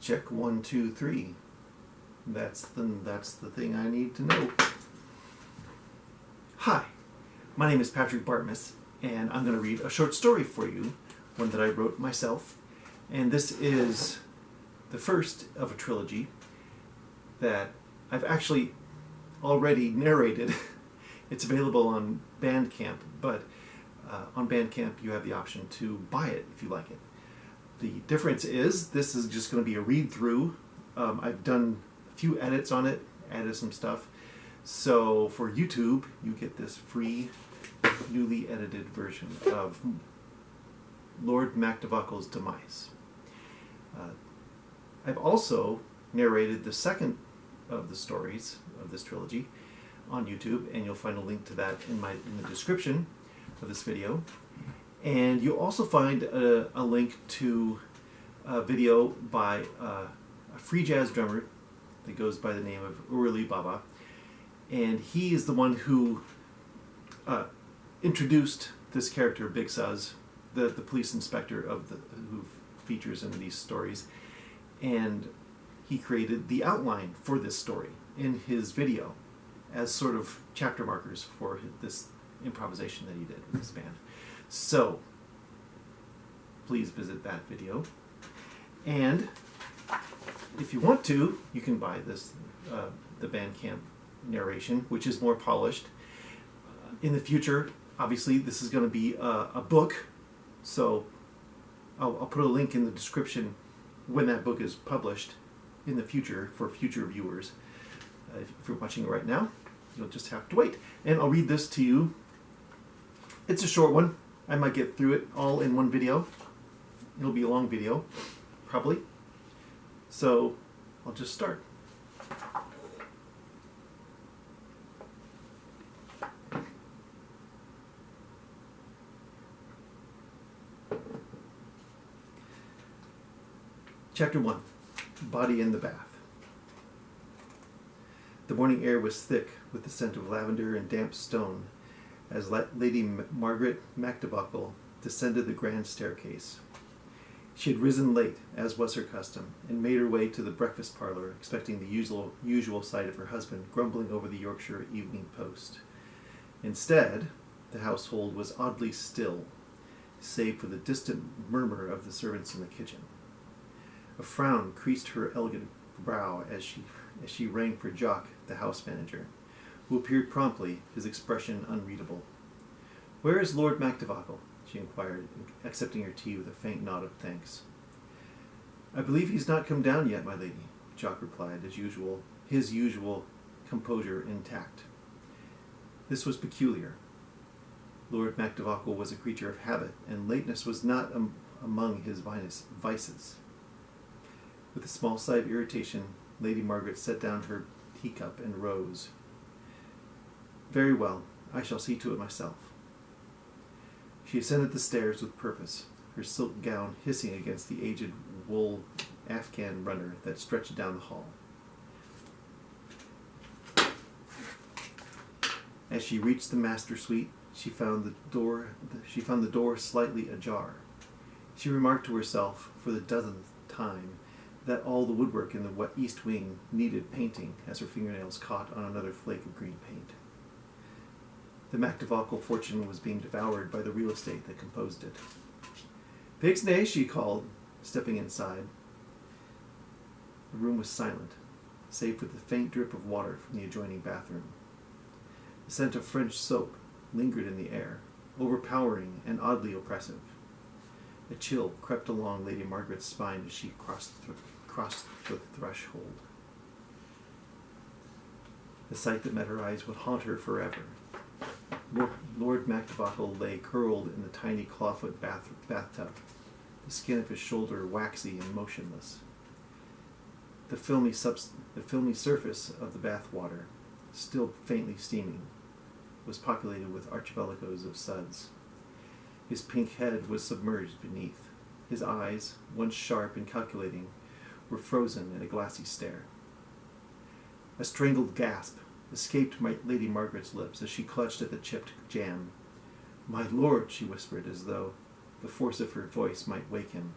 Check 1, 2, 3. That's the thing I need to know. Hi, my name is Patrick Bartmus, and I'm going to read a short story for you, one that I wrote myself. And this is the first of a trilogy that I've actually already narrated. It's available on Bandcamp, but on Bandcamp you have the option to buy it if you like it. The difference is this is just going to be a read-through. I've done a few edits on it, added some stuff. So for YouTube, you get this free, newly edited version of Lord MacDevockel's Demise. I've also narrated the second of the stories of this trilogy on YouTube, and you'll find a link to that in the description of this video. And you'll also find a link to a video by a free jazz drummer that goes by the name of Urbuli Baba. And he is the one who introduced this character, Big Suz, the police inspector who features in these stories. And he created the outline for this story in his video as sort of chapter markers for this improvisation that he did with this band. So, please visit that video. And if you want to, you can buy this, the Bandcamp narration, which is more polished. In the future, obviously, this is going to be a book, so I'll put a link in the description when that book is published in the future for future viewers. If you're watching it right now, you'll just have to wait. And I'll read this to you. It's a short one. I might get through it all in one video. It'll be a long video, probably. So I'll just start. Chapter 1, Body in the Bath. The morning air was thick with the scent of lavender and damp stone as Lady Margaret MacDevockel descended the grand staircase. She had risen late, as was her custom, and made her way to the breakfast parlour, expecting the usual sight of her husband grumbling over the Yorkshire Evening Post. Instead, the household was oddly still, save for the distant murmur of the servants in the kitchen. A frown creased her elegant brow as she rang for Jock, the house manager, who appeared promptly, his expression unreadable. "Where is Lord MacDevockel?" she inquired, accepting her tea with a faint nod of thanks. "I believe he's not come down yet, my lady," Jock replied, as usual, his usual composure intact. This was peculiar. Lord MacDevockel was a creature of habit, and lateness was not among his vices. With a small sigh of irritation, Lady Margaret set down her teacup and rose. "Very well, I shall see to it myself." She ascended the stairs with purpose, her silk gown hissing against the aged wool Afghan runner that stretched down the hall. As she reached the master suite, she found the door slightly ajar. She remarked to herself for the dozenth time that all the woodwork in the east wing needed painting as her fingernails caught on another flake of green paint. The MacDevockel fortune was being devoured by the real estate that composed it. "Pig's Nay," she called, stepping inside. The room was silent, save for the faint drip of water from the adjoining bathroom. The scent of French soap lingered in the air, overpowering and oddly oppressive. A chill crept along Lady Margaret's spine as she crossed the threshold. The sight that met her eyes would haunt her forever. Lord MacDevockel lay curled in the tiny clawfoot bathtub, the skin of his shoulder waxy and motionless. The filmy surface of the bath water, still faintly steaming, was populated with archipelagos of suds. His pink head was submerged beneath. His eyes, once sharp and calculating, were frozen in a glassy stare. A strangled gasp escaped Lady Margaret's lips as she clutched at the chipped jam. "My lord," she whispered, as though the force of her voice might wake him.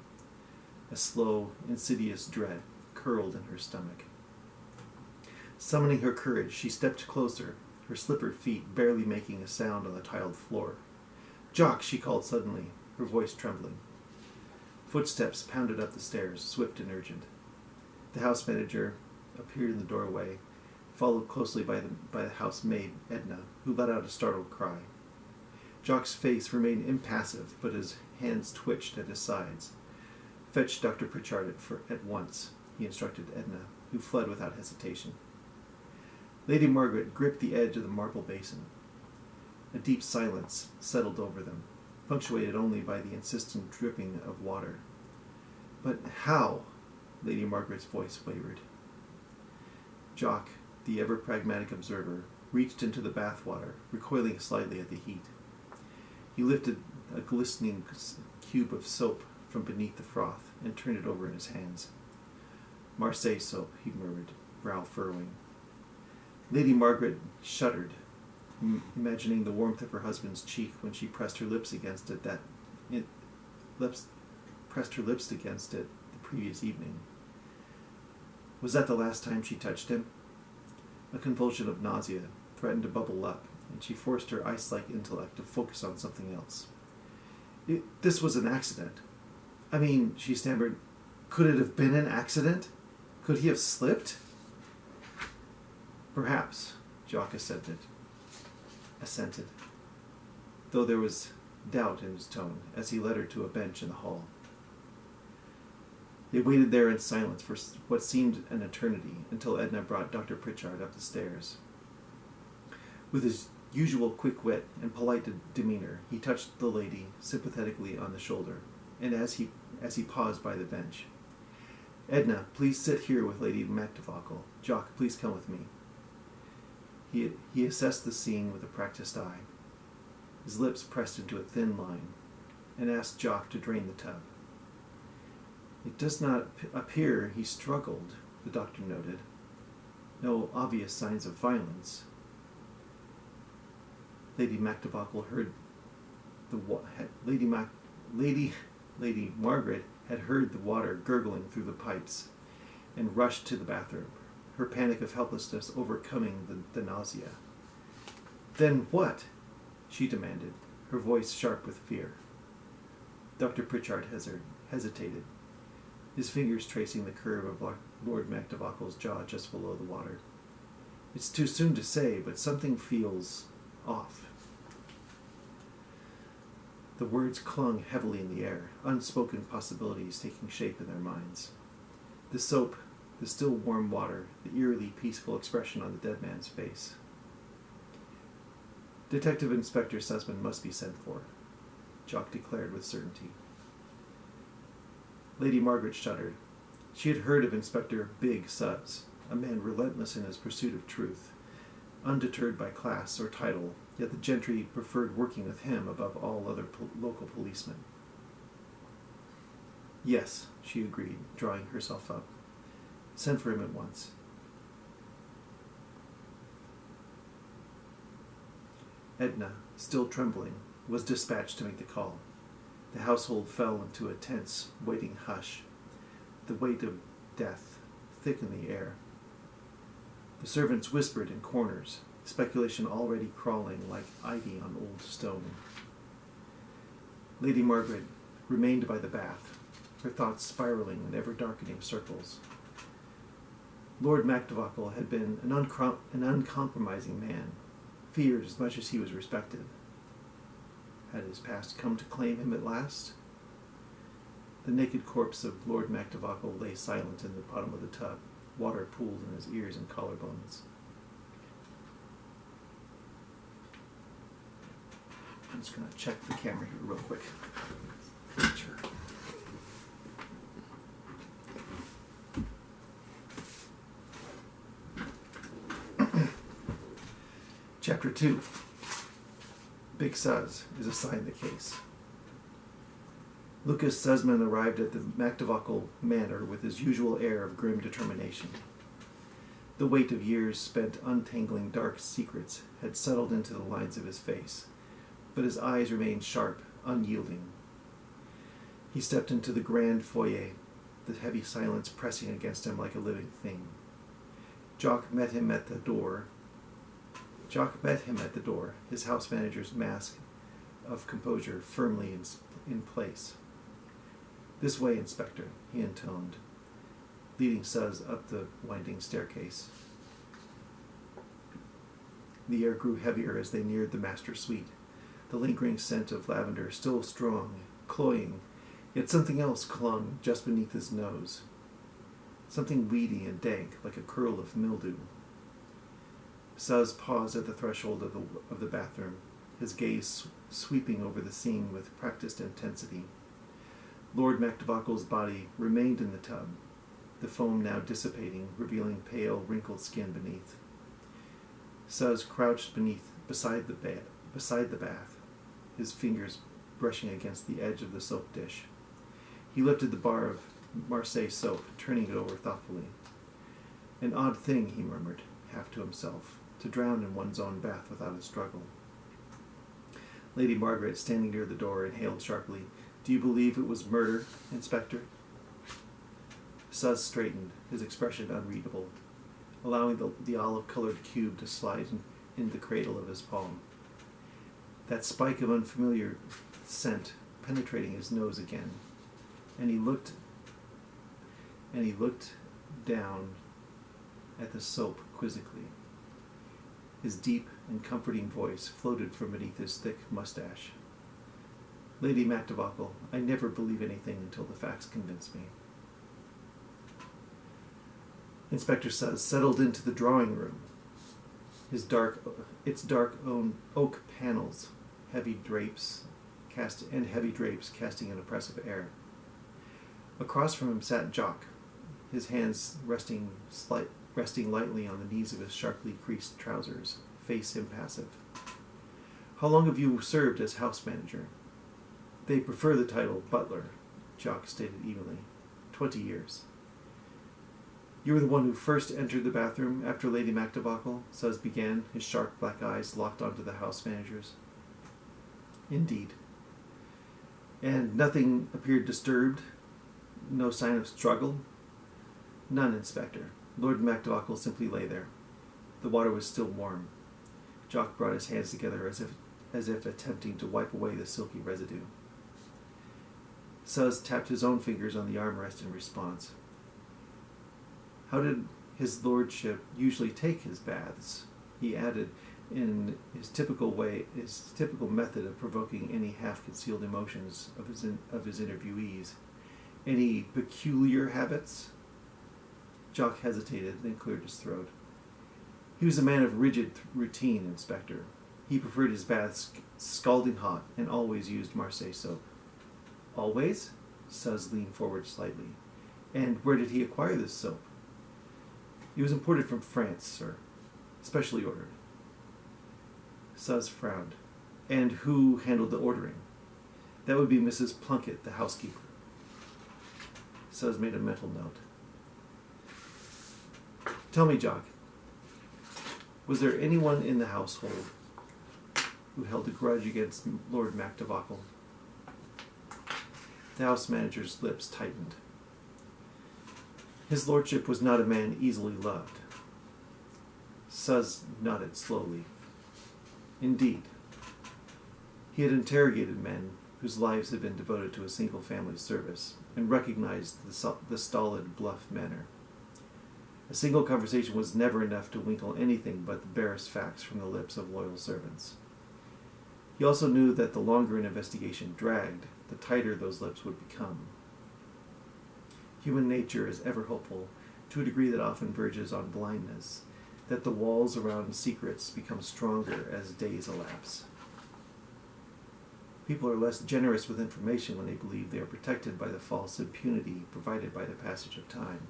A slow, insidious dread curled in her stomach. Summoning her courage, she stepped closer, her slippered feet barely making a sound on the tiled floor. "Jock!" she called suddenly, her voice trembling. Footsteps pounded up the stairs, swift and urgent. The house manager appeared in the doorway, followed closely by the housemaid, Edna, who let out a startled cry. Jock's face remained impassive, but his hands twitched at his sides. "Fetch Dr. Pritchard at once," he instructed Edna, who fled without hesitation. Lady Margaret gripped the edge of the marble basin. A deep silence settled over them, punctuated only by the insistent dripping of water. "But how?" Lady Margaret's voice wavered. Jock, the ever-pragmatic observer, reached into the bathwater, recoiling slightly at the heat. He lifted a glistening cube of soap from beneath the froth and turned it over in his hands. "Marseille soap," he murmured, brow furrowing. Lady Margaret shuddered, imagining the warmth of her husband's cheek when she pressed her lips against it the previous evening. Was that the last time she touched him? A convulsion of nausea threatened to bubble up, and she forced her ice-like intellect to focus on something else. This was an accident. I mean, she stammered, could it have been an accident? Could he have slipped? Perhaps, Jock assented, though there was doubt in his tone as he led her to a bench in the hall. They waited there in silence for what seemed an eternity until Edna brought Dr. Pritchard up the stairs. With his usual quick wit and polite demeanor, he touched the lady sympathetically on the shoulder, and as he paused by the bench, "Edna, please sit here with Lady MacDevockel. Jock, please come with me." He assessed the scene with a practiced eye. His lips pressed into a thin line, and asked Jock to drain the tub. "It does not appear he struggled," the doctor noted. "No obvious signs of violence." Lady MacDevockel heard Lady Margaret had heard the water gurgling through the pipes, and rushed to the bathroom, her panic of helplessness overcoming the nausea. "Then what?" she demanded, her voice sharp with fear. Dr. Pritchard hesitated, his fingers tracing the curve of Lord MacDevockel's jaw just below the water. "It's too soon to say, but something feels off." The words clung heavily in the air, unspoken possibilities taking shape in their minds. The soap, the still warm water, the eerily peaceful expression on the dead man's face. "Detective Inspector Sussman must be sent for," Jock declared with certainty. Lady Margaret shuddered. She had heard of Inspector Big Suds, a man relentless in his pursuit of truth, undeterred by class or title, yet the gentry preferred working with him above all other local policemen. "Yes," she agreed, drawing herself up. "Send for him at once." Edna, still trembling, was dispatched to make the call. The household fell into a tense, waiting hush, the weight of death thick in the air. The servants whispered in corners, speculation already crawling like ivy on old stone. Lady Margaret remained by the bath, her thoughts spiraling in ever-darkening circles. Lord MacDevockel had been an uncompromising man, feared as much as he was respected. Had his past come to claim him at last? The naked corpse of Lord MacDevockel lay silent in the bottom of the tub, water pooled in his ears and collarbones. I'm just going to check the camera here real quick. Sure. Chapter 2. Big Suz is assigned the case. Lucas Sussman arrived at the MacDevockel manor with his usual air of grim determination. The weight of years spent untangling dark secrets had settled into the lines of his face, but his eyes remained sharp, unyielding. He stepped into the grand foyer, the heavy silence pressing against him like a living thing. Jock met him at the door, his house manager's mask of composure firmly in place. "This way, Inspector," he intoned, leading Suz up the winding staircase. The air grew heavier as they neared the master suite, the lingering scent of lavender still strong, cloying, yet something else clung just beneath his nose. Something weedy and dank, like a curl of mildew. Suz paused at the threshold of the bathroom, his gaze sweeping over the scene with practiced intensity. Lord MacDevockel's body remained in the tub, the foam now dissipating, revealing pale, wrinkled skin beneath. Suz crouched beside the bath, his fingers brushing against the edge of the soap dish. He lifted the bar of Marseille soap, turning it over thoughtfully. "An odd thing," he murmured, half to himself, "to drown in one's own bath without a struggle." Lady Margaret, standing near the door, inhaled sharply. "Do you believe it was murder, Inspector?" Suz straightened, his expression unreadable, allowing the olive-colored cube to slide in the cradle of his palm. That spike of unfamiliar scent penetrating his nose again, and he looked down at the soap quizzically. His deep and comforting voice floated from beneath his thick mustache. "Lady MacDevockel, I never believe anything until the facts convince me." Inspector Suz settled into the drawing room. Its dark oak panels, heavy drapes casting an oppressive air. Across from him sat Jock, his hands resting lightly on the knees of his sharply creased trousers, face impassive. "How long have you served as house manager?" "They prefer the title butler," Jock stated evenly. 20 years. "You were the one who first entered the bathroom after Lady MacDevockel?" Suz began, his sharp black eyes locked onto the house manager's. "Indeed." "And nothing appeared disturbed? No sign of struggle?" "None, Inspector. Lord MacDevockel simply lay there. The water was still warm." Jock brought his hands together as if attempting to wipe away the silky residue. Suz tapped his own fingers on the armrest in response. "How did his lordship usually take his baths?" he added, in his typical method of provoking any half-concealed emotions of his interviewees. "Any peculiar habits?" Jock hesitated, then cleared his throat. "He was a man of rigid routine, Inspector. He preferred his baths scalding hot and always used Marseille soap." "Always?" Suz leaned forward slightly. "And where did he acquire this soap?" "It was imported from France, sir. Specially ordered." Suz frowned. "And who handled the ordering?" "That would be Mrs. Plunkett, the housekeeper." Suz made a mental note. "Tell me, Jock, was there anyone in the household who held a grudge against Lord MacDevockel?" The house manager's lips tightened. "His lordship was not a man easily loved." Suz nodded slowly. "Indeed. He had interrogated men whose lives had been devoted to a single family service, and recognized the stolid, bluff manner. A single conversation was never enough to winkle anything but the barest facts from the lips of loyal servants. He also knew that the longer an investigation dragged, the tighter those lips would become. Human nature is ever hopeful, to a degree that often verges on blindness, that the walls around secrets become stronger as days elapse. People are less generous with information when they believe they are protected by the false impunity provided by the passage of time.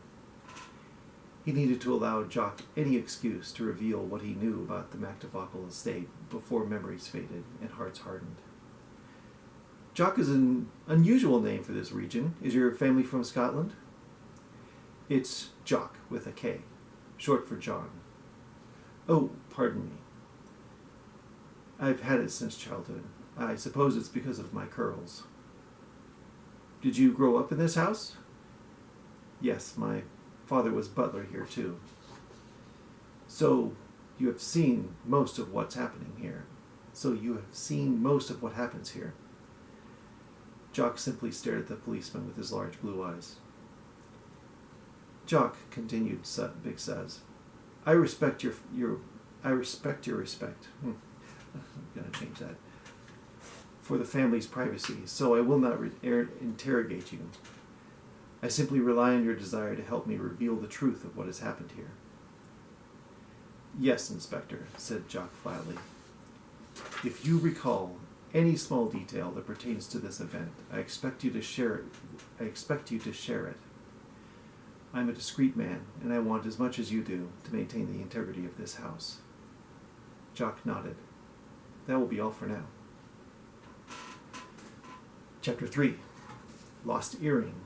He needed to allow Jock any excuse to reveal what he knew about the MacDevockel estate before memories faded and hearts hardened. "Jock is an unusual name for this region. Is your family from Scotland?" "It's Jock with a K, short for John." "Oh, pardon me. I've had it since childhood. I suppose it's because of my curls." "Did you grow up in this house?" Yes, my father was butler here too. So you have seen most of what's happening here. So you have seen most of what happens here. Jock simply stared at the policeman with his large blue eyes. Jock, continued Big Saz, I respect your respect. I'm going to change that. For the family's privacy, so I will not interrogate you. I simply rely on your desire to help me reveal the truth of what has happened here. Yes, Inspector, said Jock flatly. If you recall any small detail that pertains to this event, I expect you to share it. I'm a discreet man, and I want as much as you do to maintain the integrity of this house. Jock nodded. That will be all for now. Chapter 3. Lost Earring.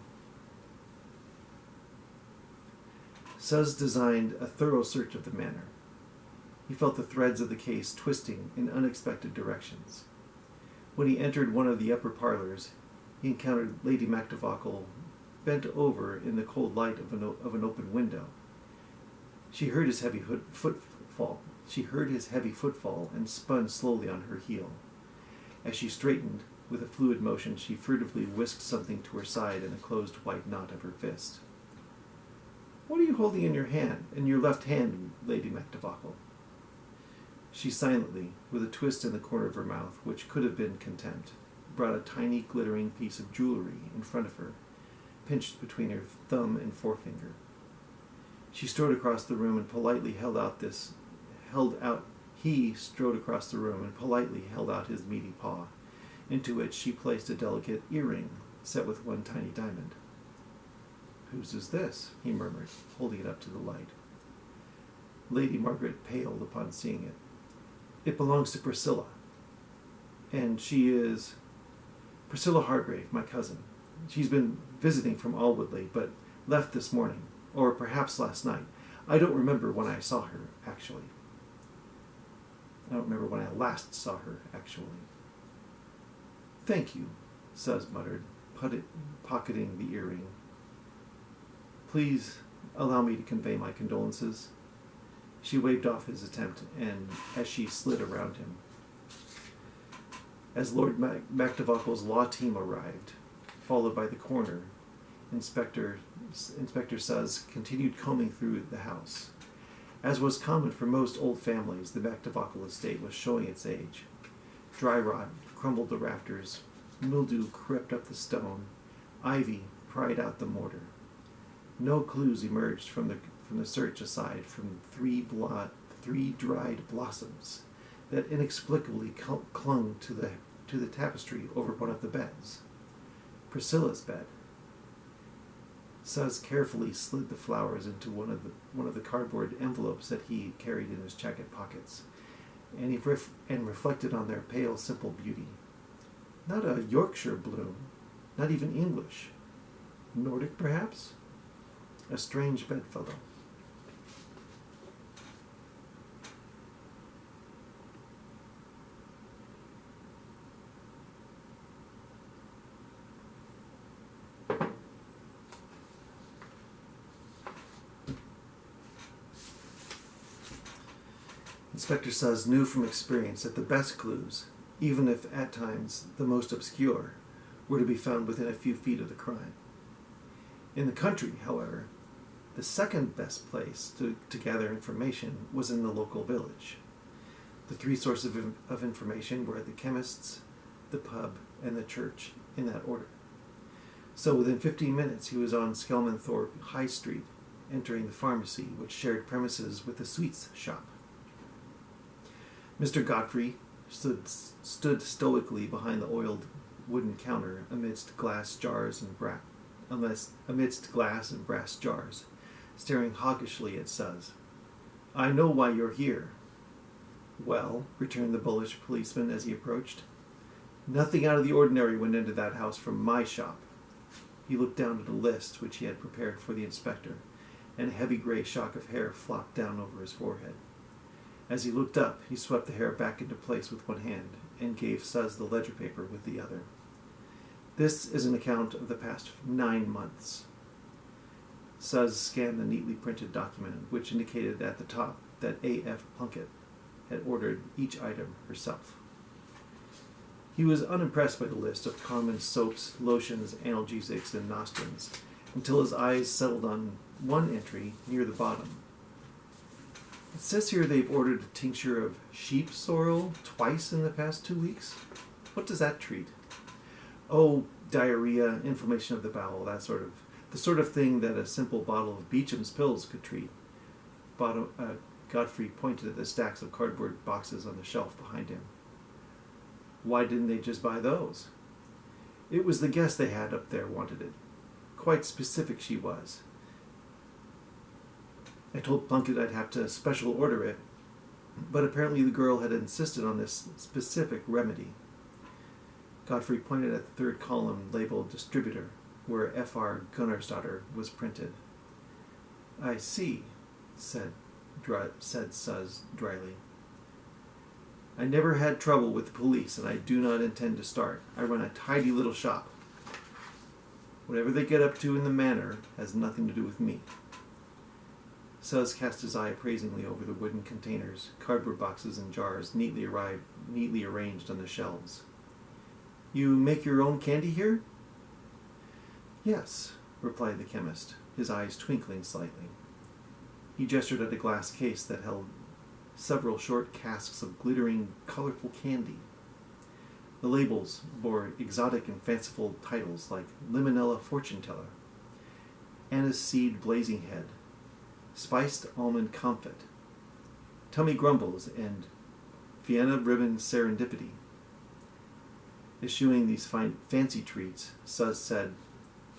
Suz designed a thorough search of the manor. He felt the threads of the case twisting in unexpected directions. When he entered one of the upper parlors, he encountered Lady MacDevockel bent over in the cold light of an open window. She heard his heavy footfall. And spun slowly on her heel. As she straightened, with a fluid motion, she furtively whisked something to her side in a closed white knot of her fist. What are you holding in your left hand, Lady MacDevockel? She silently, with a twist in the corner of her mouth, which could have been contempt, brought a tiny glittering piece of jewelry in front of her, pinched between her thumb and forefinger. He strode across the room and politely held out his meaty paw, into which she placed a delicate earring set with one tiny diamond. Whose is this? He murmured, holding it up to the light. Lady Margaret paled upon seeing it. It belongs to Priscilla. And she is Priscilla Hargrave, my cousin. She's been visiting from Alwoodley, but left this morning, or perhaps last night. I don't remember when I saw her, actually. I don't remember when I last saw her, actually. Thank you, Suz muttered, pocketing the earring. Please allow me to convey my condolences. She waved off his attempt, and as she slid around him. As Lord MacDevockel's law team arrived, followed by the coroner, Inspector Suz continued combing through the house. As was common for most old families, the MacDevockel estate was showing its age. Dry rot crumbled the rafters, mildew crept up the stone, ivy pried out the mortar. No clues emerged from the search aside from three dried blossoms that inexplicably clung to the tapestry over one of the beds. Priscilla's bed. Suz carefully slid the flowers into one of the cardboard envelopes that he carried in his jacket pockets, and reflected on their pale, simple beauty. Not a Yorkshire bloom, not even English. Nordic, perhaps? A strange bedfellow. Inspector Suz knew from experience that the best clues, even if at times the most obscure, were to be found within a few feet of the crime. In the country, however, the second best place to gather information was in the local village. The three sources of information were the chemist's, the pub, and the church, in that order. So within 15 minutes he was on Skelmanthorpe High Street, entering the pharmacy, which shared premises with the sweets shop. Mr. Godfrey stood stoically behind the oiled wooden counter amidst glass and brass jars, staring hawkishly at Suz. I know why you're here. Well, returned the bullish policeman as he approached. Nothing out of the ordinary went into that house from my shop. He looked down at a list which he had prepared for the inspector, and a heavy gray shock of hair flopped down over his forehead. As he looked up, he swept the hair back into place with one hand and gave Suz the ledger paper with the other. This is an account of the past 9 months. Suz scanned the neatly printed document, which indicated at the top that A.F. Plunkett had ordered each item herself. He was unimpressed by the list of common soaps, lotions, analgesics, and nostrums, until his eyes settled on one entry near the bottom. It says here they've ordered a tincture of sheep sorrel twice in the past 2 weeks. What does that treat? Oh, diarrhea, inflammation of the bowel, the sort of thing that a simple bottle of Beecham's pills could treat. Godfrey pointed at the stacks of cardboard boxes on the shelf behind him. Why didn't they just buy those? It was the guest they had up there wanted it. Quite specific she was. I told Plunkett I'd have to special order it, but apparently the girl had insisted on this specific remedy. Godfrey pointed at the third column labeled Distributor, where F.R. Gunnarsdottir was printed. I see, said Suz dryly. I never had trouble with the police, and I do not intend to start. I run a tidy little shop. Whatever they get up to in the manor has nothing to do with me. Suz cast his eye appraisingly over the wooden containers, cardboard boxes, and jars neatly arranged on the shelves. You make your own candy here? Yes, replied the chemist, his eyes twinkling slightly. He gestured at a glass case that held several short casks of glittering, colorful candy. The labels bore exotic and fanciful titles like Limonella Fortune Teller, Anise Seed Blazing Head, Spiced Almond Comfit, Tummy Grumbles, and Vienna Ribbon Serendipity. Eschewing these fancy treats, Suz said,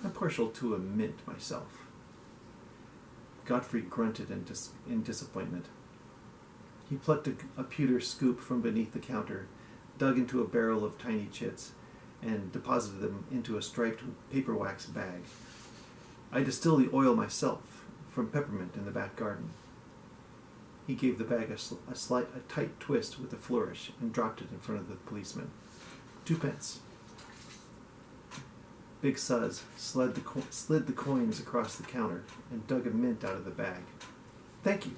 I'm partial to a mint myself. Godfrey grunted in disappointment. He plucked a pewter scoop from beneath the counter, dug into a barrel of tiny chits, and deposited them into a striped paper wax bag. I distill the oil myself, from peppermint in the back garden. He gave the bag a tight twist with a flourish and dropped it in front of the policeman. 2 pence. Big Suz slid the coins across the counter and dug a mint out of the bag. Thank you.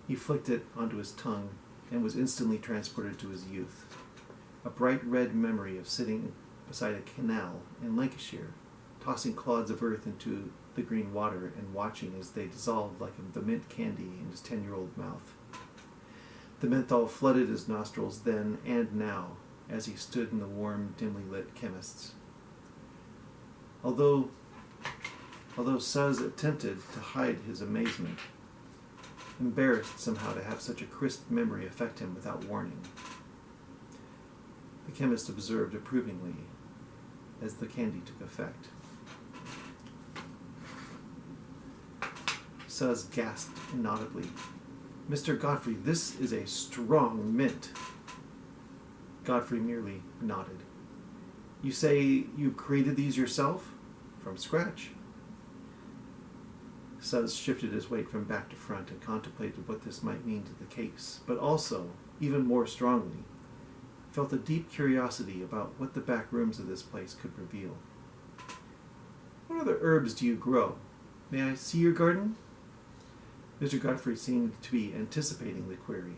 He flicked it onto his tongue and was instantly transported to his youth. A bright red memory of sitting beside a canal in Lancashire, tossing clods of earth into the green water and watching as they dissolved like the mint candy in his 10-year-old mouth. The menthol flooded his nostrils then and now as he stood in the warm, dimly lit chemist's. Although Suz attempted to hide his amazement, embarrassed somehow to have such a crisp memory affect him without warning. The chemist observed approvingly as the candy took effect. Suz gasped inaudibly. Mr. Godfrey, this is a strong mint. Godfrey merely nodded. You say you've created these yourself? From scratch. Suz shifted his weight from back to front and contemplated what this might mean to the case, but also, even more strongly, felt a deep curiosity about what the back rooms of this place could reveal. What other herbs do you grow? May I see your garden? Mr. Godfrey seemed to be anticipating the query,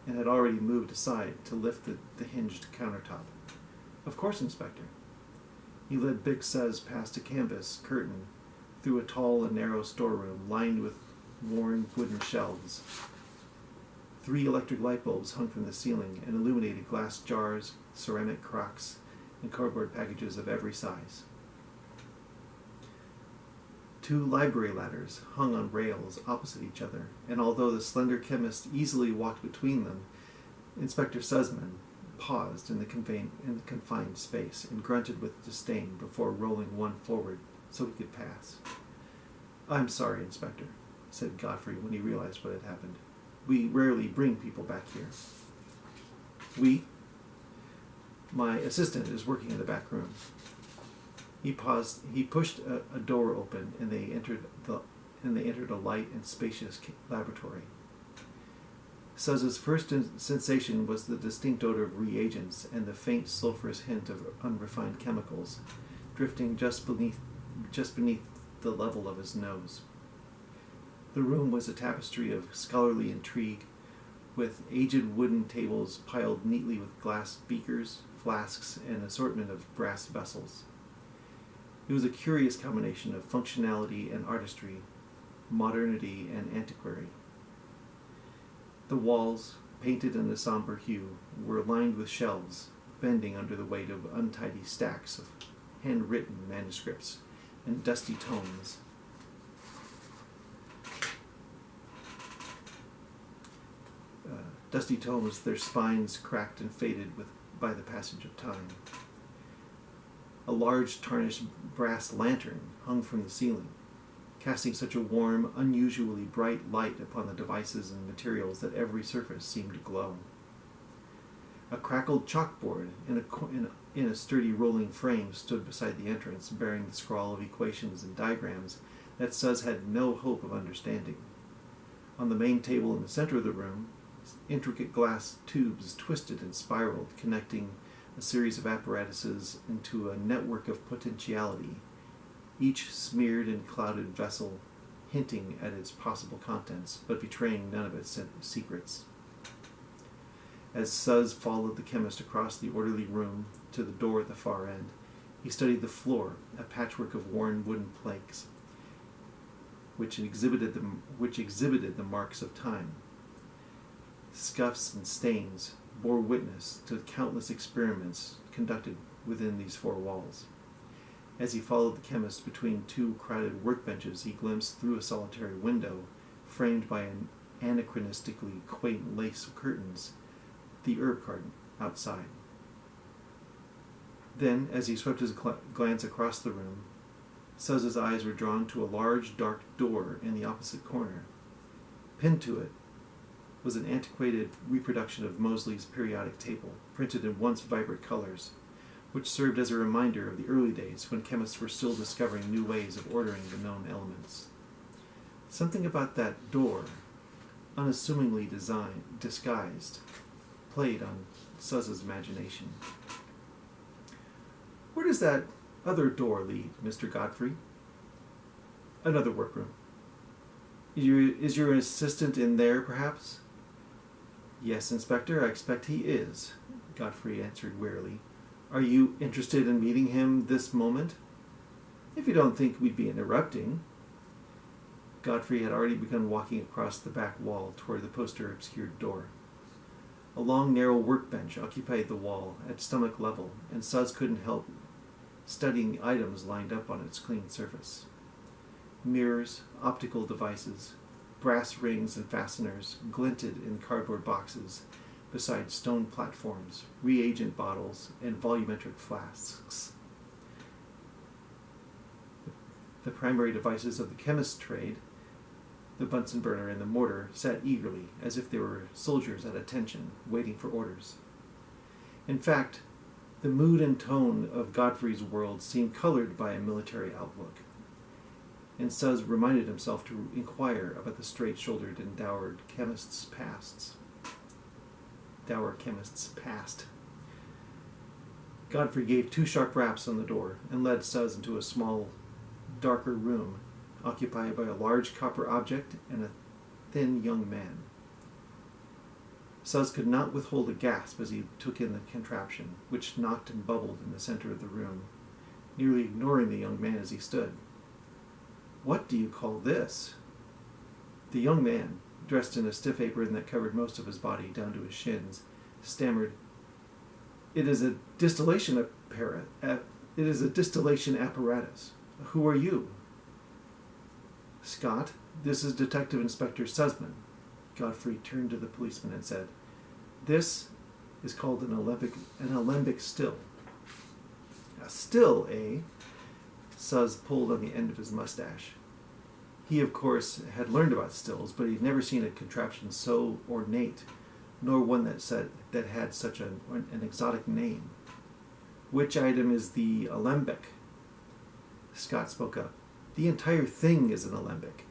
and had already moved aside to lift the hinged countertop. Of course, Inspector. He led Big Suz past a canvas curtain through a tall and narrow storeroom lined with worn wooden shelves. 3 electric light bulbs hung from the ceiling and illuminated glass jars, ceramic crocks, and cardboard packages of every size. 2 library ladders hung on rails opposite each other, and although the slender chemist easily walked between them, Inspector Sussman paused in the confined space and grunted with disdain before rolling one forward so he could pass. I'm sorry, Inspector, said Godfrey when he realized what had happened. We rarely bring people back here. We? My assistant is working in the back room. He paused. He pushed a door open, and they entered a light and spacious laboratory. Suz's first sensation was the distinct odor of reagents and the faint sulphurous hint of unrefined chemicals, drifting just beneath the level of his nose. The room was a tapestry of scholarly intrigue, with aged wooden tables piled neatly with glass beakers, flasks, and an assortment of brass vessels. It was a curious combination of functionality and artistry, modernity and antiquary. The walls, painted in a somber hue, were lined with shelves, bending under the weight of untidy stacks of handwritten manuscripts and dusty tomes. Their spines cracked and faded by the passage of time. A large tarnished brass lantern hung from the ceiling, casting such a warm, unusually bright light upon the devices and materials that every surface seemed to glow. A crackled chalkboard in a sturdy rolling frame stood beside the entrance, bearing the scrawl of equations and diagrams that Suz had no hope of understanding. On the main table in the center of the room, intricate glass tubes twisted and spiraled, connecting a series of apparatuses into a network of potentiality, each smeared and clouded vessel hinting at its possible contents, but betraying none of its secrets. As Suz followed the chemist across the orderly room to the door at the far end, he studied the floor, a patchwork of worn wooden planks, which exhibited the marks of time. Scuffs and stains bore witness to countless experiments conducted within these four walls. As he followed the chemist between two crowded workbenches, he glimpsed through a solitary window, framed by an anachronistically quaint lace of curtains, the herb garden outside. Then, as he swept his glance across the room, Suz's eyes were drawn to a large, dark door in the opposite corner. Pinned to it was an antiquated reproduction of Moseley's periodic table, printed in once vibrant colors, which served as a reminder of the early days when chemists were still discovering new ways of ordering the known elements. Something about that door, unassumingly disguised, played on Suz's imagination. Where does that other door lead, Mr. Godfrey? Another workroom. Is your assistant in there, perhaps? Yes, Inspector, I expect he is, Godfrey answered wearily. Are you interested in meeting him this moment? If you don't think we'd be interrupting. Godfrey had already begun walking across the back wall toward the poster-obscured door. A long, narrow workbench occupied the wall at stomach level, and Suz couldn't help studying the items lined up on its clean surface. Mirrors, optical devices, brass rings and fasteners glinted in cardboard boxes beside stone platforms, reagent bottles, and volumetric flasks. The primary devices of the chemist's trade, the Bunsen burner and the mortar, sat eagerly, as if they were soldiers at attention, waiting for orders. In fact, the mood and tone of Godfrey's world seemed colored by a military outlook, and Suz reminded himself to inquire about the straight-shouldered and dour chemist's past. Godfrey gave 2 sharp raps on the door and led Suz into a small, darker room occupied by a large copper object and a thin young man. Suz could not withhold a gasp as he took in the contraption, which knocked and bubbled in the center of the room, nearly ignoring the young man as he stood. What do you call this? The young man, dressed in a stiff apron that covered most of his body down to his shins, stammered, It is a distillation apparatus. Who are you? Scott, this is Detective Inspector Sussman. Godfrey turned to the policeman and said, This is called an alembic still. A still, eh? Suz pulled on the end of his mustache. He, of course, had learned about stills, but he'd never seen a contraption so ornate, nor one that had such an exotic name. Which item is the alembic? Scott spoke up. The entire thing is an alembic.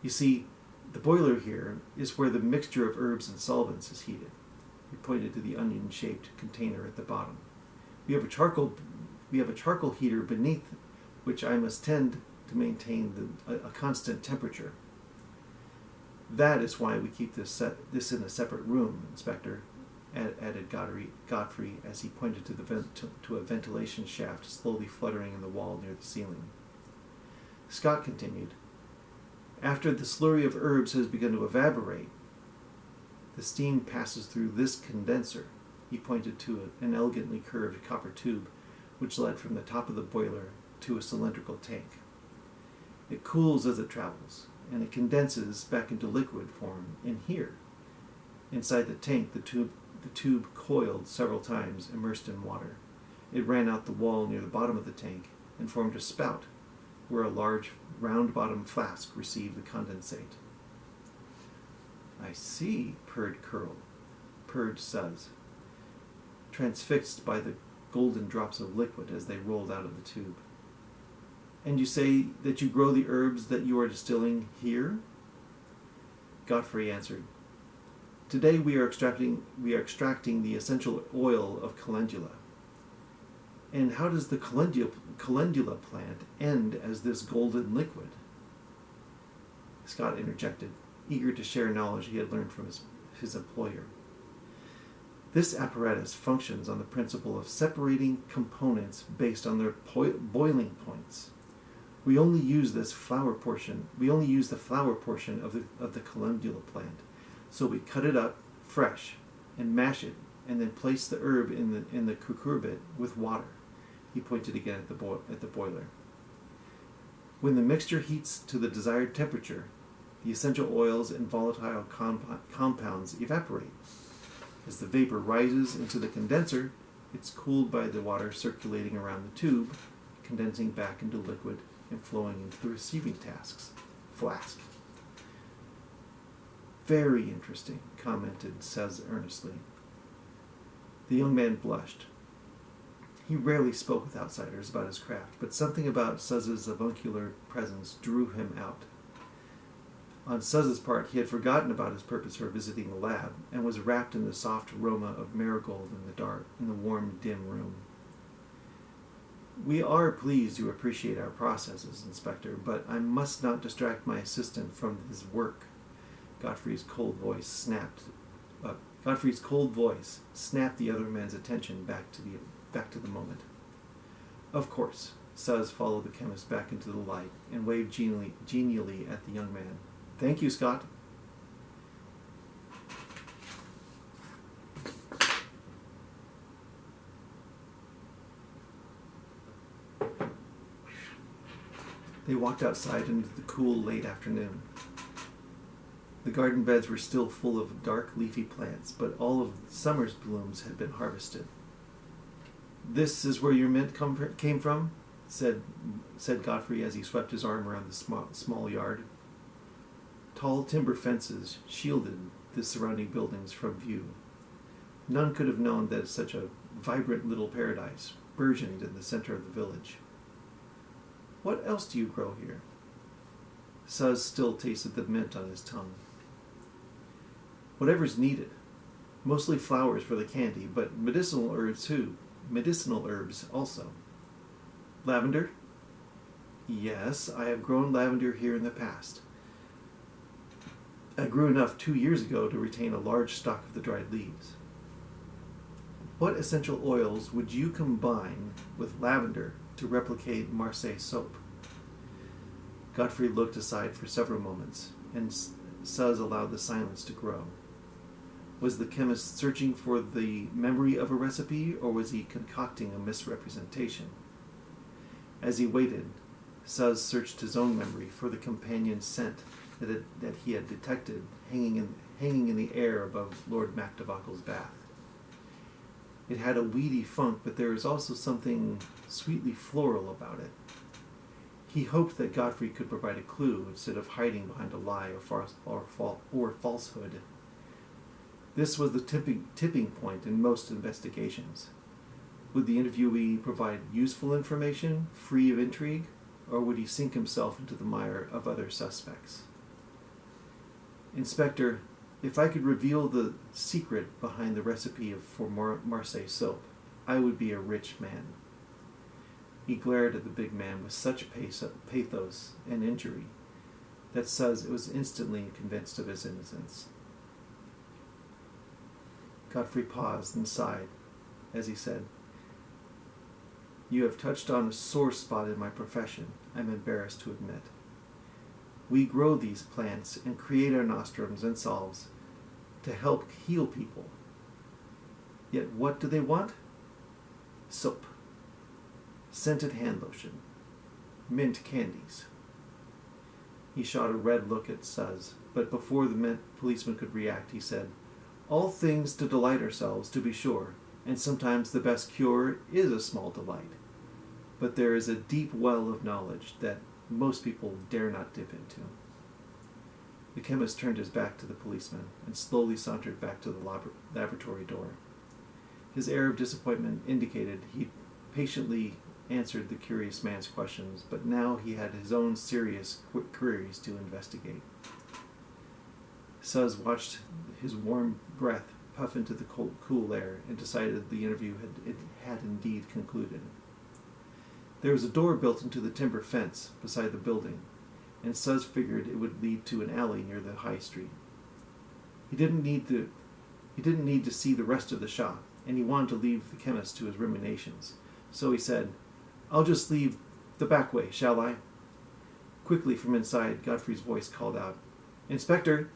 You see, the boiler here is where the mixture of herbs and solvents is heated. He pointed to the onion-shaped container at the bottom. We have a charcoal heater beneath, which I must tend to maintain a constant temperature. That is why we keep this in a separate room, Inspector, added Godfrey as he pointed to a ventilation shaft slowly fluttering in the wall near the ceiling. Scott continued, after the slurry of herbs has begun to evaporate, the steam passes through this condenser. He pointed to an elegantly curved copper tube which led from the top of the boiler to a cylindrical tank. It cools as it travels, and it condenses back into liquid form in here. Inside the tank, the tube coiled several times, immersed in water. It ran out the wall near the bottom of the tank and formed a spout, where a large round-bottomed flask received the condensate. I see, purred Suz, transfixed by the golden drops of liquid as they rolled out of the tube. And you say that you grow the herbs that you are distilling here? Godfrey answered, today we are extracting the essential oil of calendula. And how does the calendula plant end as this golden liquid? Scott interjected, eager to share knowledge he had learned from his employer. This apparatus functions on the principle of separating components based on their boiling points. We only use the flower portion of the calendula plant. So we cut it up fresh and mash it, and then place the herb in the cucurbit with water. He pointed again at the boiler. When the mixture heats to the desired temperature, the essential oils and volatile compounds evaporate. As the vapor rises into the condenser, it's cooled by the water circulating around the tube, condensing back into liquid and flowing into the receiving flask. Very interesting, commented Suz earnestly. The young man blushed. He rarely spoke with outsiders about his craft, but something about Suz's avuncular presence drew him out. On Suz's part, he had forgotten about his purpose for visiting the lab, and was wrapped in the soft aroma of marigold in the warm, dim room. We are pleased you appreciate our processes, Inspector, but I must not distract my assistant from his work. Godfrey's cold voice snapped the other man's attention back to the moment. Of course, Suz followed the chemist back into the light and waved genially at the young man. Thank you, Scott. They walked outside into the cool late afternoon. The garden beds were still full of dark leafy plants, but all of summer's blooms had been harvested. This is where your mint came from? said Godfrey as he swept his arm around the small yard. Tall timber fences shielded the surrounding buildings from view. None could have known that such a vibrant little paradise burgeoned in the center of the village. What else do you grow here? Suz still tasted the mint on his tongue. Whatever's needed. Mostly flowers for the candy, but medicinal herbs too. Medicinal herbs also. Lavender? Yes, I have grown lavender here in the past. I grew enough 2 years ago to retain a large stock of the dried leaves. What essential oils would you combine with lavender to replicate Marseille soap? Godfrey looked aside for several moments, and Suz allowed the silence to grow. Was the chemist searching for the memory of a recipe, or was he concocting a misrepresentation? As he waited, Suz searched his own memory for the companion scent that he had detected hanging in the air above Lord MacDevockel's bath. It had a weedy funk, but there was also something sweetly floral about it. He hoped that Godfrey could provide a clue instead of hiding behind a lie or falsehood. This was the tipping point in most investigations. Would the interviewee provide useful information, free of intrigue, or would he sink himself into the mire of other suspects? Inspector, if I could reveal the secret behind the recipe for Marseille soap, I would be a rich man. He glared at the big man with such pathos and injury that Suz was instantly convinced of his innocence. Godfrey paused and sighed as he said, "You have touched on a sore spot in my profession, I'm embarrassed to admit. We grow these plants and create our nostrums and salves to help heal people. Yet what do they want? Soap, scented hand lotion, mint candies." He shot a red look at Suz, but before the policeman could react, he said, "All things to delight ourselves, to be sure, and sometimes the best cure is a small delight. But there is a deep well of knowledge that most people dare not dip into." The chemist turned his back to the policeman and slowly sauntered back to the laboratory door. His air of disappointment indicated he patiently answered the curious man's questions, but now he had his own serious queries to investigate. Suz watched his warm breath puff into the cool air and decided the interview had indeed concluded. There was a door built into the timber fence beside the building, and Suz figured it would lead to an alley near the high street. He didn't need to see the rest of the shop, and he wanted to leave the chemist to his ruminations. So he said, "I'll just leave the back way, shall I?" Quickly from inside, Godfrey's voice called out, "Inspector!"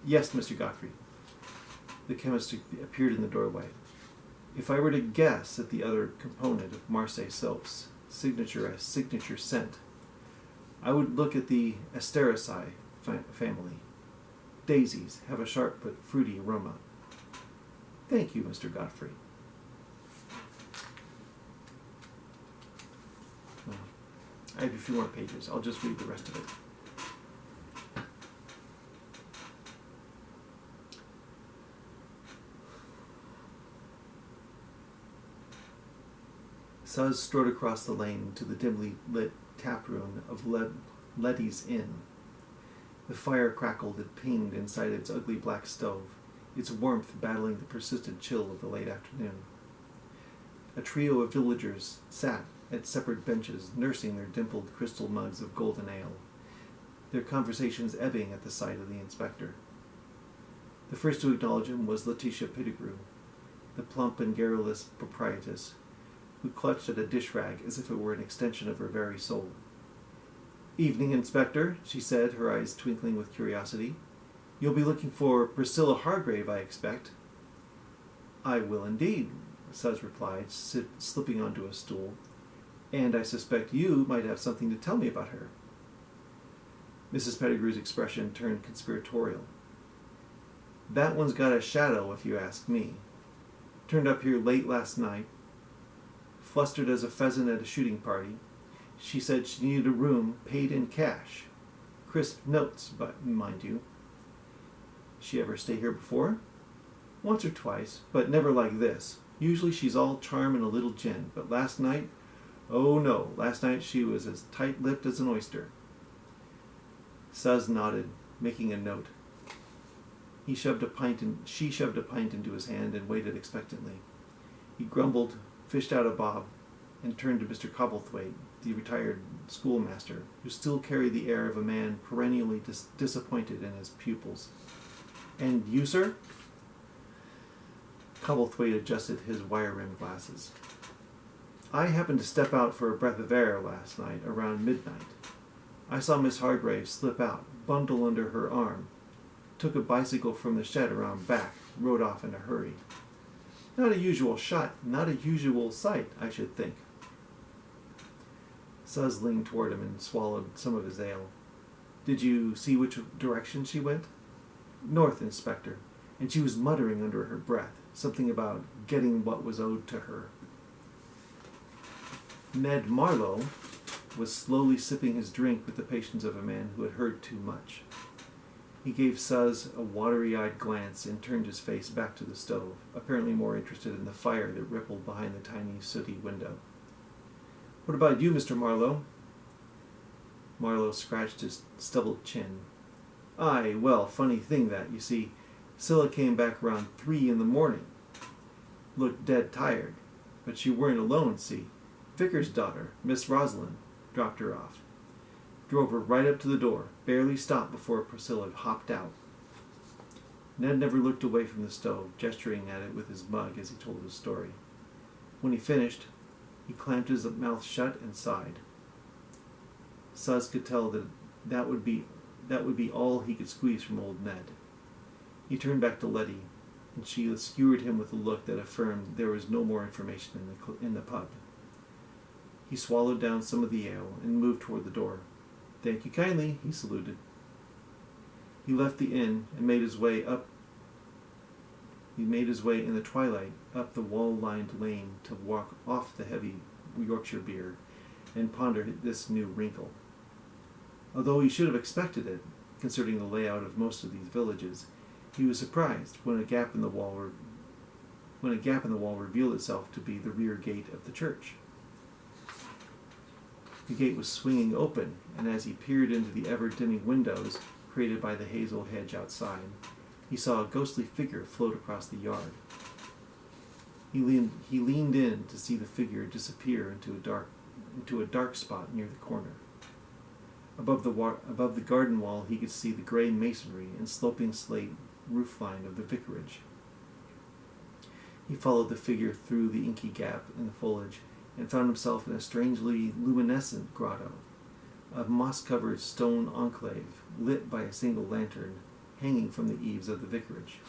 "Yes, Mr. Godfrey." The chemist appeared in the doorway. "If I were to guess at the other component of Marseille soap's signature scent, I would look at the Asteraceae family. Daisies have a sharp but fruity aroma." "Thank you, Mr. Godfrey." I have a few more pages. I'll just read the rest of it. Suz strode across the lane to the dimly lit taproom of Letty's Inn. The fire crackled and pinged inside its ugly black stove, its warmth battling the persistent chill of the late afternoon. A trio of villagers sat at separate benches, nursing their dimpled crystal mugs of golden ale, their conversations ebbing at the sight of the inspector. The first to acknowledge him was Letitia Pettigrew, the plump and garrulous proprietress, who clutched at a dish rag as if it were an extension of her very soul. "Evening, Inspector," she said, her eyes twinkling with curiosity. "You'll be looking for Priscilla Hargrave, I expect." "I will indeed," Suz replied, slipping onto a stool. "And I suspect you might have something to tell me about her." Mrs. Pettigrew's expression turned conspiratorial. "That one's got a shadow, if you ask me. Turned up here late last night, flustered as a pheasant at a shooting party. She said she needed a room paid in cash. Crisp notes, but mind you." "She ever stay here before?" "Once or twice, but never like this. Usually she's all charm and a little gin, but last night, oh no, last night she was as tight-lipped as an oyster." Suz nodded, making a note. She shoved a pint into his hand and waited expectantly. He grumbled, fished out a bob, and turned to Mr. Cobblethwaite, the retired schoolmaster, who still carried the air of a man perennially disappointed in his pupils. "And you, sir?" Cobblethwaite adjusted his wire-rimmed glasses. "I happened to step out for a breath of air last night around midnight. I saw Miss Hargrave slip out, bundle under her arm, took a bicycle from the shed around back, rode off in a hurry. Not a usual sight, I should think." Suz leaned toward him and swallowed some of his ale. "Did you see which direction she went?" "North, Inspector, and she was muttering under her breath, something about getting what was owed to her." Ned Marlowe was slowly sipping his drink with the patience of a man who had heard too much. He gave Suz a watery-eyed glance and turned his face back to the stove, apparently more interested in the fire that rippled behind the tiny, sooty window. "What about you, Mr. Marlowe?" Marlowe scratched his stubbled chin. "Aye, well, funny thing that, you see. Scylla came back around 3 in the morning. Looked dead tired, but she weren't alone, see. vicar's daughter, Miss Rosalind, dropped her off. Drove her right up to the door, barely stopped before Priscilla hopped out. Ned never looked away from the stove, gesturing at it with his mug as he told his story. When he finished, he clamped his mouth shut and sighed. Suz could tell that would be all he could squeeze from old Ned. He turned back to Letty, and she skewered him with a look that affirmed there was no more information in the pub. He swallowed down some of the ale and moved toward the door. "Thank you kindly," he saluted. He left the inn and made his way in the twilight up the wall-lined lane to walk off the heavy Yorkshire beer and ponder this new wrinkle. Although he should have expected it, considering the layout of most of these villages, he was surprised when a gap in the wall revealed itself to be the rear gate of the church. The gate was swinging open, and as he peered into the ever-dimming windows created by the hazel hedge outside, he saw a ghostly figure float across the yard. He leaned in to see the figure disappear into a dark spot near the corner. Above the garden wall, he could see the gray masonry and sloping slate roofline of the vicarage. He followed the figure through the inky gap in the foliage and found himself in a strangely luminescent grotto, a moss-covered stone enclave lit by a single lantern hanging from the eaves of the vicarage.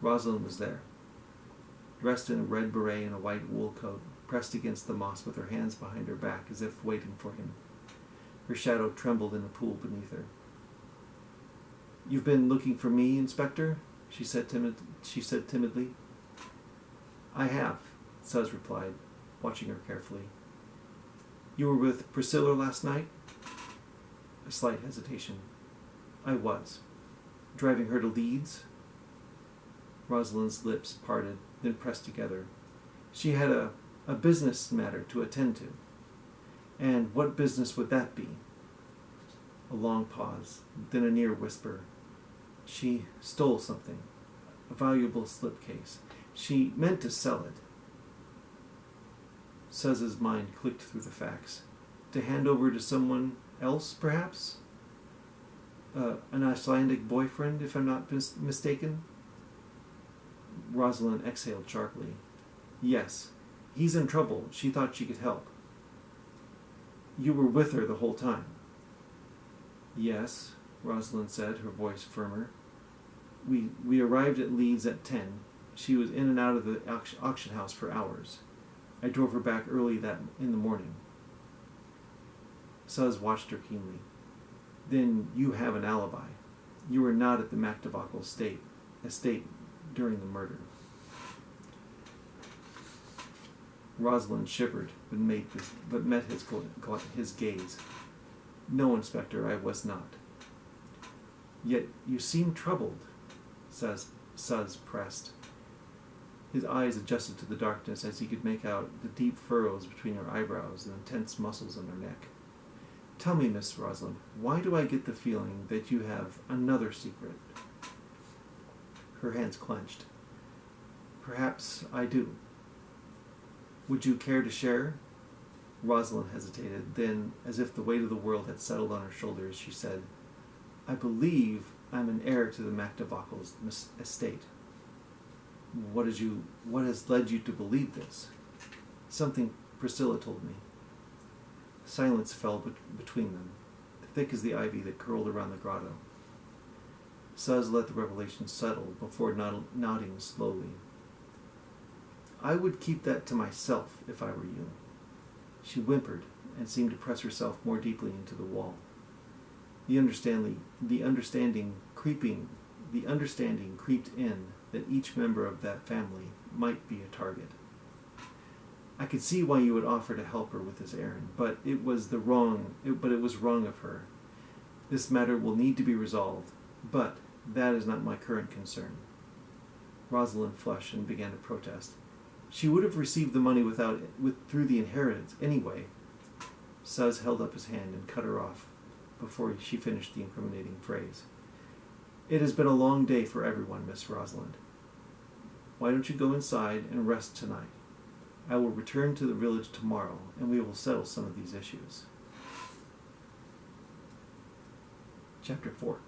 Rosalind was there, dressed in a red beret and a white wool coat, pressed against the moss with her hands behind her back as if waiting for him. Her shadow trembled in the pool beneath her. "You've been looking for me, Inspector?" she said timidly. "I have," Suz replied, watching her carefully. "You were with Priscilla last night?" A slight hesitation. "I was. Driving her to Leeds?" Rosalind's lips parted, then pressed together. She had a business matter to attend to. "And what business would that be?" A long pause, then a near whisper. "She stole something. A valuable slipcase. She meant to sell it." Suz's mind clicked through the facts. To hand over to someone else, perhaps? An Icelandic boyfriend, if I'm not mistaken? Rosalind exhaled sharply. "Yes. He's in trouble. She thought she could help." "You were with her the whole time?" "Yes," Rosalind said, her voice firmer. We arrived at Leeds at 10. She was in and out of the auction house for hours. I drove her back early in the morning." Suz watched her keenly. "Then you have an alibi. You were not at the MacDevockel estate during the murder." Rosalind shivered, but met his gaze. "No, Inspector, I was not." "Yet you seem troubled," Suz pressed. His eyes adjusted to the darkness as he could make out the deep furrows between her eyebrows and the tense muscles in her neck. "Tell me, Miss Rosalind, why do I get the feeling that you have another secret?" Her hands clenched. "Perhaps I do." "Would you care to share?" Rosalind hesitated. Then, as if the weight of the world had settled on her shoulders, she said, "I believe I'm an heir to the MacDevockel's estate." What has led you to believe this?" "Something Priscilla told me." Silence fell between them, thick as the ivy that curled around the grotto. Suz let the revelation settle before nodding slowly. "I would keep that to myself if I were you." She whimpered and seemed to press herself more deeply into the wall. The understanding creeped in that each member of that family might be a target. "I could see why you would offer to help her with this errand, but it was wrong of her. This matter will need to be resolved, but that is not my current concern." Rosalind flushed and began to protest. "She would have received the money through the inheritance anyway." Suz held up his hand and cut her off before she finished the incriminating phrase. "It has been a long day for everyone, Miss Rosalind. Why don't you go inside and rest tonight? I will return to the village tomorrow, and we will settle some of these issues. Chapter 4.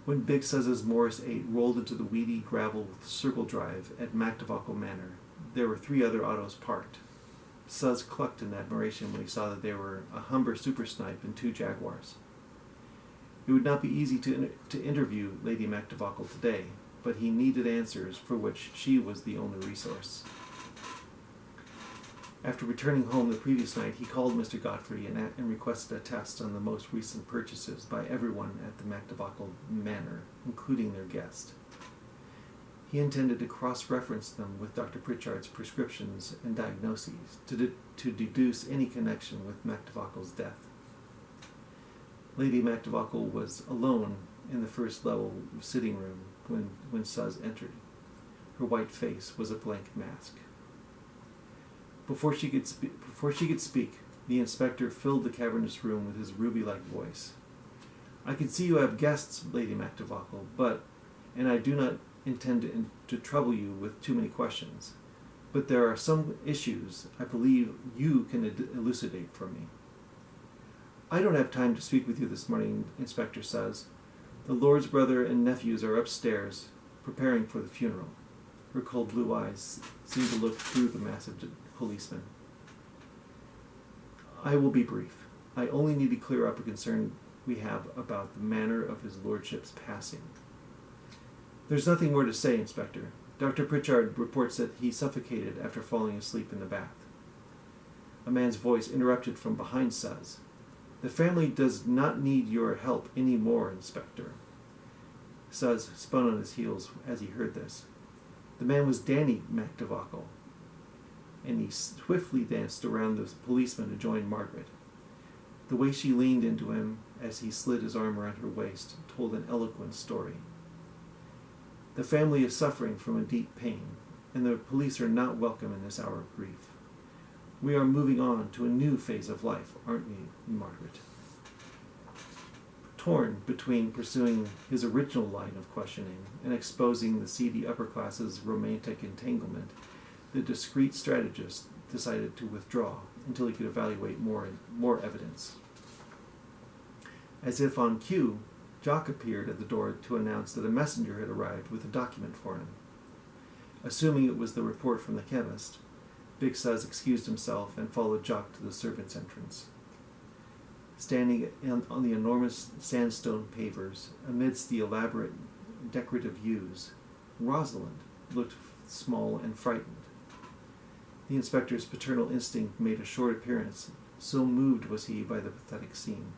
When Big Suzz's Morris 8 rolled into the weedy gravel circle drive at MacDevockel Manor, there were 3 other autos parked. Suzz clucked in admiration when he saw that they were a Humber Super Snipe and 2 Jaguars. It would not be easy to interview Lady MacDevockel today, but he needed answers for which she was the only resource. After returning home the previous night, he called Mr. Godfrey and requested a test on the most recent purchases by everyone at the MacDevockel Manor, including their guest. He intended to cross-reference them with Dr. Pritchard's prescriptions and diagnoses to deduce any connection with MacDevockel's death. Lady MacDevockel was alone in the first level sitting room when Suzz entered. Her white face was a blank mask. Before she could speak, the inspector filled the cavernous room with his ruby-like voice. "I can see you have guests, Lady MacDevockel, and I do not intend to trouble you with too many questions, but there are some issues I believe you can elucidate for me." "I don't have time to speak with you this morning," Inspector says. "The Lord's brother and nephews are upstairs, preparing for the funeral." Her cold blue eyes seemed to look through the massive policeman. "I will be brief. I only need to clear up a concern we have about the manner of his lordship's passing." "There's nothing more to say, Inspector. Dr. Pritchard reports that he suffocated after falling asleep in the bath." A man's voice interrupted from behind Suzz. "The family does not need your help any more, Inspector." Suzz spun on his heels as he heard this. The man was Danny MacDevockel, and he swiftly danced around the policeman to join Margaret. The way she leaned into him as he slid his arm around her waist told an eloquent story. "The family is suffering from a deep pain, and the police are not welcome in this hour of grief. We are moving on to a new phase of life, aren't we, Margaret?" Torn between pursuing his original line of questioning and exposing the seedy upper class's romantic entanglement, the discreet strategist decided to withdraw until he could evaluate more evidence. As if on cue, Jock appeared at the door to announce that a messenger had arrived with a document for him. Assuming it was the report from the chemist, Big Suzz excused himself and followed Jock to the servants' entrance. Standing on the enormous sandstone pavers, amidst the elaborate decorative yews, Rosalind looked small and frightened. The inspector's paternal instinct made a short appearance, so moved was he by the pathetic scene.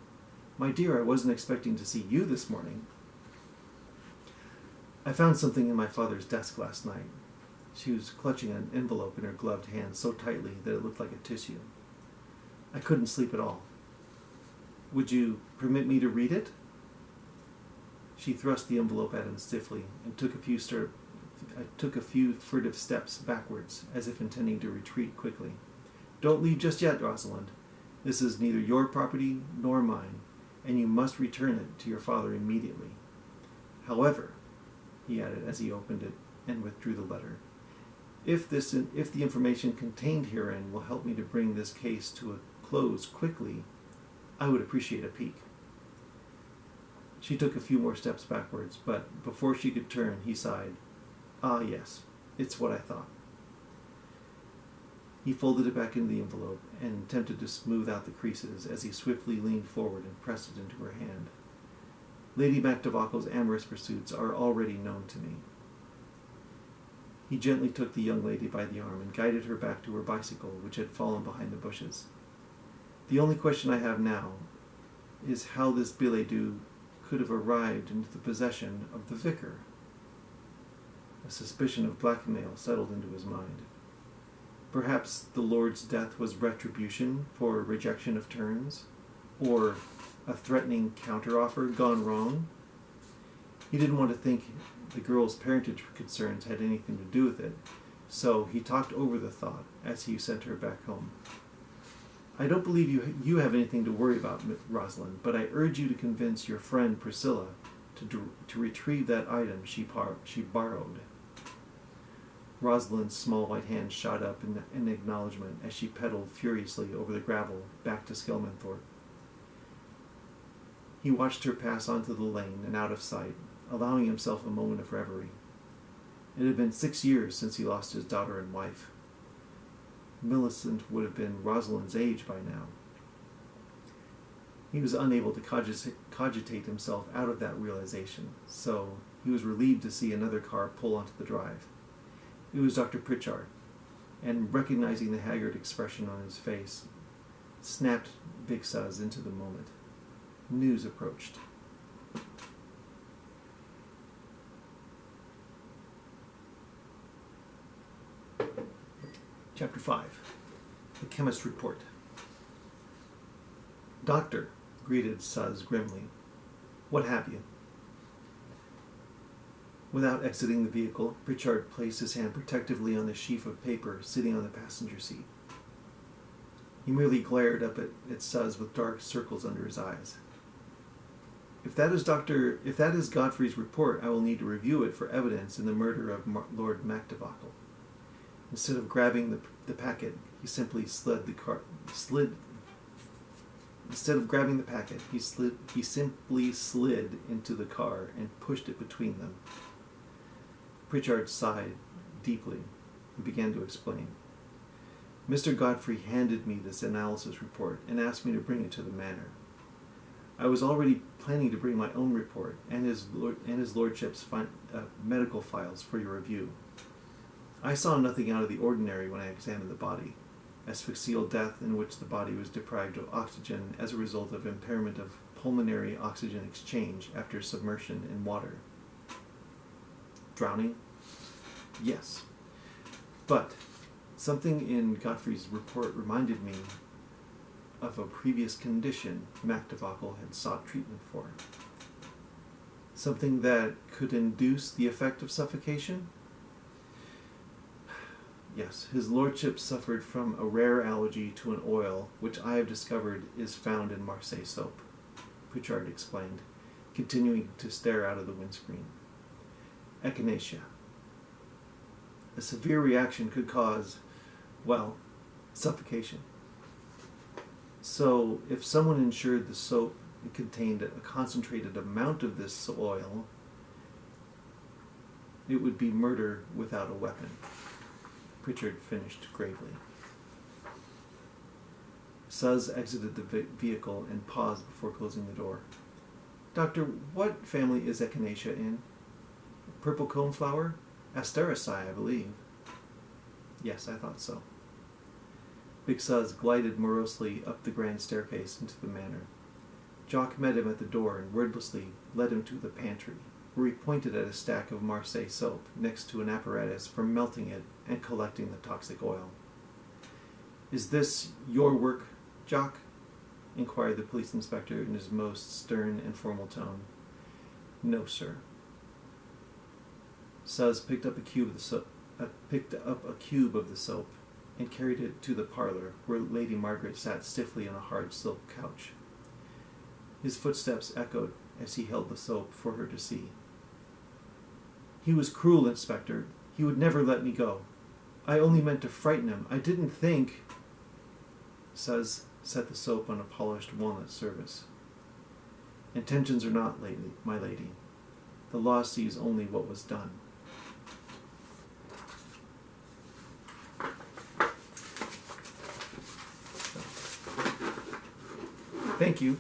"My dear, I wasn't expecting to see you this morning." "I found something in my father's desk last night." She was clutching an envelope in her gloved hand so tightly that it looked like a tissue. "I couldn't sleep at all." "Would you permit me to read it?" She thrust the envelope at him stiffly and took a few furtive steps backwards, as if intending to retreat quickly. "Don't leave just yet, Rosalind. This is neither your property nor mine, and you must return it to your father immediately. However," he added as he opened it and withdrew the letter, if the information contained herein will help me to bring this case to a close quickly, I would appreciate a peek." She took a few more steps backwards, but before she could turn, he sighed. "Ah, yes, it's what I thought." He folded it back into the envelope and attempted to smooth out the creases as he swiftly leaned forward and pressed it into her hand. "Lady MacDevockel's amorous pursuits are already known to me." He gently took the young lady by the arm and guided her back to her bicycle, which had fallen behind the bushes. "The only question I have now is how this billet-doux could have arrived into the possession of the vicar." A suspicion of blackmail settled into his mind. Perhaps the Lord's death was retribution for rejection of terms, or a threatening counteroffer gone wrong. He didn't want to think the girl's parentage concerns had anything to do with it, so he talked over the thought as he sent her back home. "I don't believe you have anything to worry about, Rosalind, but I urge you to convince your friend Priscilla to retrieve that item she borrowed." Rosalind's small white hand shot up in acknowledgement as she pedaled furiously over the gravel back to Skelmanthorpe. He watched her pass onto the lane and out of sight, allowing himself a moment of reverie. It had been 6 years since he lost his daughter and wife. Millicent would have been Rosalind's age by now. He was unable to cogitate himself out of that realization, so he was relieved to see another car pull onto the drive. It was Dr. Pritchard, and recognizing the haggard expression on his face, snapped Big Suz into the moment. News approached. Chapter 5. The Chemist's Report. Doctor, greeted Suz grimly. What have you? Without exiting the vehicle, Pritchard placed his hand protectively on the sheaf of paper sitting on the passenger seat. He merely glared up at Suz with dark circles under his eyes. If that is Godfrey's report, I will need to review it for evidence in the murder of Lord MacDevockel. Instead of grabbing the packet, he simply he simply slid into the car and pushed it between them. Pritchard sighed deeply and began to explain. Mr. Godfrey handed me this analysis report and asked me to bring it to the manor. I was already planning to bring my own report and his lordship's medical files for your review. I saw nothing out of the ordinary when I examined the body. Asphyxial death in which the body was deprived of oxygen as a result of impairment of pulmonary oxygen exchange after submersion in water. Drowning? Yes. But something in Godfrey's report reminded me of a previous condition MacDevockel had sought treatment for. Something that could induce the effect of suffocation? Yes, his lordship suffered from a rare allergy to an oil which I have discovered is found in Marseille soap, Pritchard explained, continuing to stare out of the windscreen. Echinacea. A severe reaction could cause, well, suffocation. So, if someone ensured the soap contained a concentrated amount of this oil, it would be murder without a weapon. Pritchard finished gravely. Suz exited the vehicle and paused before closing the door. Doctor, what family is Echinacea in? Purple coneflower? Asteraceae, I believe. Yes, I thought so. Big Suz glided morosely up the grand staircase into the manor. Jock met him at the door and wordlessly led him to the pantry, where he pointed at a stack of Marseille soap next to an apparatus for melting it and collecting the toxic oil. Is this your work, Jock? Inquired the police inspector in his most stern and formal tone. No, sir. Suz picked up a cube of the soap and carried it to the parlor, where Lady Margaret sat stiffly on a hard silk couch. His footsteps echoed as he held the soap for her to see. He was cruel, Inspector. He would never let me go. I only meant to frighten him. I didn't think... Suz set the soap on a polished walnut service. Intentions are not, my lady. The law sees only what was done. Thank you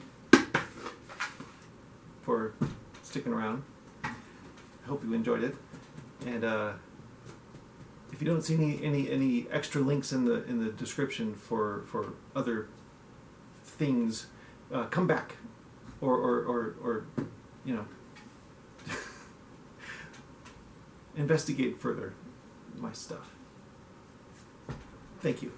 for sticking around. I hope you enjoyed it. And if you don't see any extra links in the description for other things, come back or you know investigate further my stuff. Thank you.